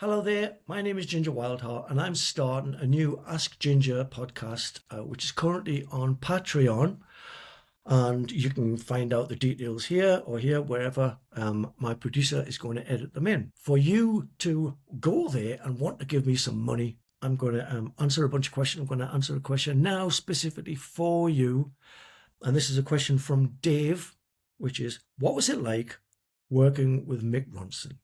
Hello there, my name is Ginger Wildheart and I'm starting a new Ask Ginger podcast which is currently on Patreon, and you can find out the details here or here, wherever my producer is going to edit them in. For you to go there and want to give me some money, I'm going to answer a bunch of questions. I'm going to answer a question now specifically for you. And this is a question from Dave, which is, what was it like working with Mick Ronson?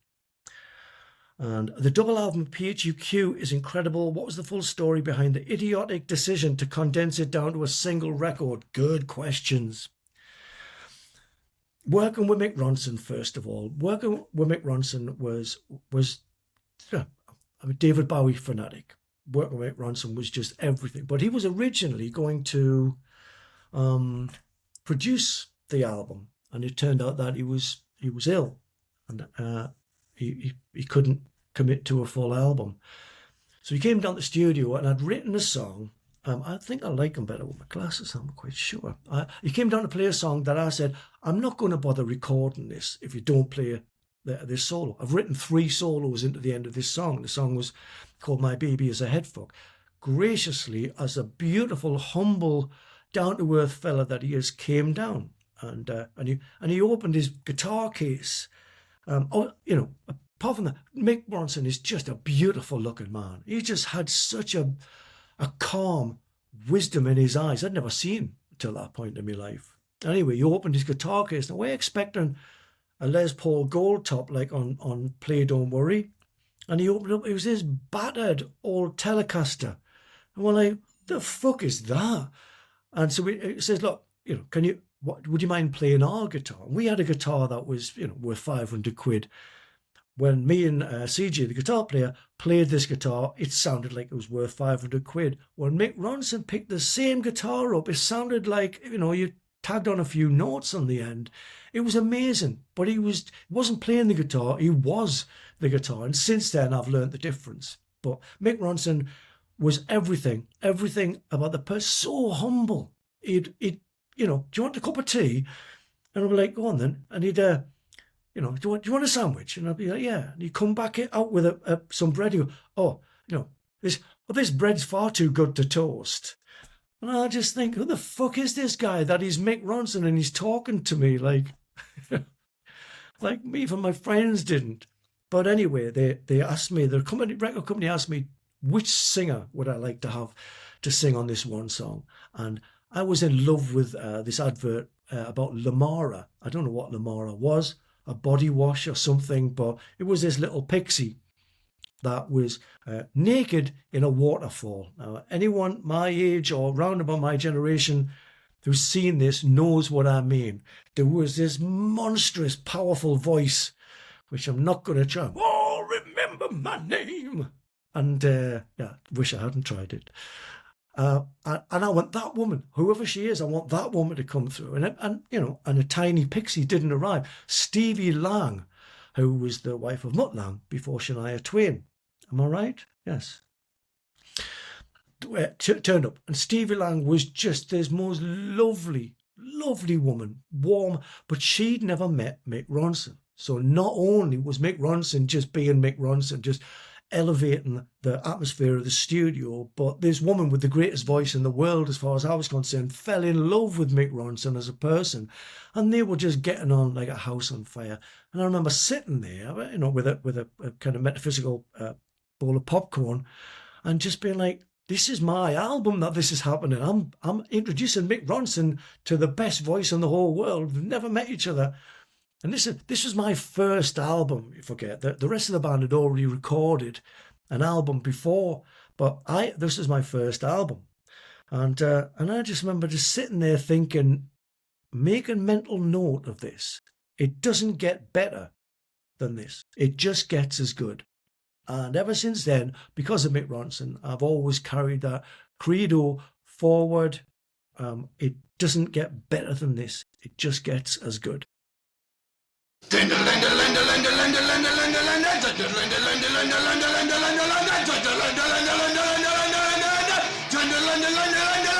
And the double album PHUQ is incredible. What was the full story behind the idiotic decision to condense it down to a single record? Good questions. Working with Mick Ronson, first of all. Working with Mick Ronson was I'm a David Bowie fanatic. Working with Mick Ronson was just everything. But he was originally going to produce the album, and it turned out that he was ill, and he couldn't commit to a full album. So he came down to the studio, and I'd written a song. I think I like him better with my glasses, I'm quite sure. He came down to play a song that I said, I'm not going to bother recording this if you don't play this solo. I've written 3 solos into the end of this song. The song was called My Baby Is a Headfuck. Graciously, as a beautiful, humble, down-to-earth fella that he is, came down and he opened his guitar case. Apart from that, Mick Ronson is just a beautiful looking man. He just had such a calm wisdom in his eyes I'd never seen till that point in my life. Anyway, he opened his guitar case, and we're expecting a Les Paul Gold top like on Play Don't Worry. And he opened up, it was this battered old Telecaster. And we're like, the fuck is that? And so he says, look, would you mind playing our guitar? And we had a guitar that was, worth 500 quid. When me and CJ, the guitar player, played this guitar, it sounded like it was worth 500 quid. When Mick Ronson picked the same guitar up, it sounded like, you tagged on a few notes on the end. It was amazing. But he wasn't playing the guitar, he was the guitar. And since then, I've learned the difference. But Mick Ronson was everything about the person, so humble. Do you want a cup of tea? And I'd be like, go on then. And he'd, do you want a sandwich? And I'd be like, yeah. And he'd come back out with some bread. He'd go, this bread's far too good to toast. And I just think, who the fuck is this guy that he's Mick Ronson and he's talking to me like, like even my friends didn't. But anyway, they asked me, the record company asked me, which singer would I like to have to sing on this one song? And I was in love with this advert about Lamara. I don't know what Lamara was, a body wash or something, but it was this little pixie that was naked in a waterfall. Now, anyone my age or round about my generation who's seen this knows what I mean. There was this monstrous, powerful voice, which I'm not going to try. Oh, remember my name. And wish I hadn't tried it. And I want that woman, whoever she is, I want that woman to come through. And a tiny pixie didn't arrive. Stevie Lang, who was the wife of Mutt Lang before Shania Twain. Am I right? Yes. Turned up. And Stevie Lang was just this most lovely, lovely woman, warm, but she'd never met Mick Ronson. So not only was Mick Ronson just being Mick Ronson, just elevating the atmosphere of the studio, but this woman with the greatest voice in the world, as far as I was concerned, fell in love with Mick Ronson as a person, and they were just getting on like a house on fire. And I remember sitting there, with a kind of metaphysical bowl of popcorn, and just being like, this is my album that this is happening. I'm introducing Mick Ronson to the best voice in the whole world. We've never met each other. And this was my first album, you forget. The rest of the band had already recorded an album before, but this was my first album. And I just remember just sitting there thinking, making mental note of this. It doesn't get better than this. It just gets as good. And ever since then, because of Mick Ronson, I've always carried that credo forward. It doesn't get better than this. It just gets as good. na na